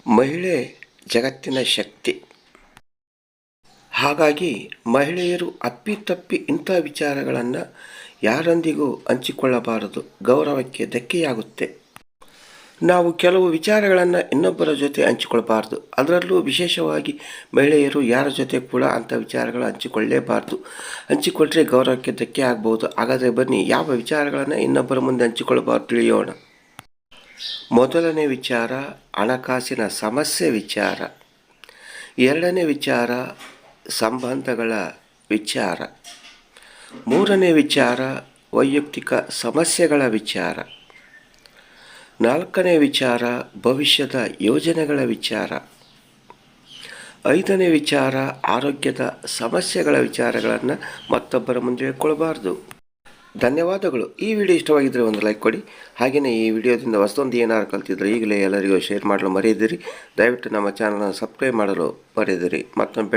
ಮಹಿಳೆ ಜಗತ್ತಿನ ಶಕ್ತಿ. ಹಾಗಾಗಿ ಮಹಿಳೆಯರು ಅಪ್ಪಿತಪ್ಪಿ ಇಂಥ ವಿಚಾರಗಳನ್ನು ಯಾರೊಂದಿಗೂ ಹಂಚಿಕೊಳ್ಳಬಾರದು. ಗೌರವಕ್ಕೆ ಧಕ್ಕೆಯಾಗುತ್ತೆ. ನಾವು ಕೆಲವು ವಿಚಾರಗಳನ್ನು ಇನ್ನೊಬ್ಬರ ಜೊತೆ ಹಂಚಿಕೊಳ್ಬಾರ್ದು. ಅದರಲ್ಲೂ ವಿಶೇಷವಾಗಿ ಮಹಿಳೆಯರು ಯಾರ ಜೊತೆ ಕೂಡ ಅಂಥ ವಿಚಾರಗಳು ಹಂಚಿಕೊಳ್ಳಲೇಬಾರ್ದು. ಹಂಚಿಕೊಂಡ್ರೆ ಗೌರವಕ್ಕೆ ಧಕ್ಕೆ ಆಗ್ಬೋದು. ಹಾಗಾದರೆ ಬನ್ನಿ, ಯಾವ ವಿಚಾರಗಳನ್ನು ಇನ್ನೊಬ್ಬರ ಮುಂದೆ ಹಂಚಿಕೊಳ್ಬಾರ್ದು ತಿಳಿಯೋಣ. ಮೊದಲನೇ ವಿಚಾರ ಹಣಕಾಸಿನ ಸಮಸ್ಯೆ ವಿಚಾರ. ಎರಡನೇ ವಿಚಾರ ಸಂಬಂಧಗಳ ವಿಚಾರ. ಮೂರನೇ ವಿಚಾರ ವೈಯಕ್ತಿಕ ಸಮಸ್ಯೆಗಳ ವಿಚಾರ. ನಾಲ್ಕನೇ ವಿಚಾರ ಭವಿಷ್ಯದ ಯೋಜನೆಗಳ ವಿಚಾರ. ಐದನೇ ವಿಚಾರ ಆರೋಗ್ಯದ ಸಮಸ್ಯೆಗಳ ವಿಚಾರಗಳನ್ನು ಮತ್ತೊಬ್ಬರ ಮುಂದೆ ಹೇಳ್ಕೊಳ್ಬಾರ್ದು. ಧನ್ಯವಾದಗಳು. ಈ ವಿಡಿಯೋ ಇಷ್ಟವಾಗಿದ್ದರೆ ಒಂದು ಲೈಕ್ ಕೊಡಿ. ಹಾಗೆಯೇ ಈ ವಿಡಿಯೋದಿಂದ ಹೊಸದೊಂದು ಏನಾರು ಕಲ್ತಿದ್ರೆ ಈಗಲೇ ಎಲ್ಲರಿಗೂ ಶೇರ್ ಮಾಡಲು ಮರೆಯದಿರಿ. ದಯವಿಟ್ಟು ನಮ್ಮ ಚಾನಲನ್ನು ಸಬ್ಸ್ಕ್ರೈಬ್ ಮಾಡಲು ಮರೆಯದಿರಿ. ಮತ್ತೊಮ್ಮೆ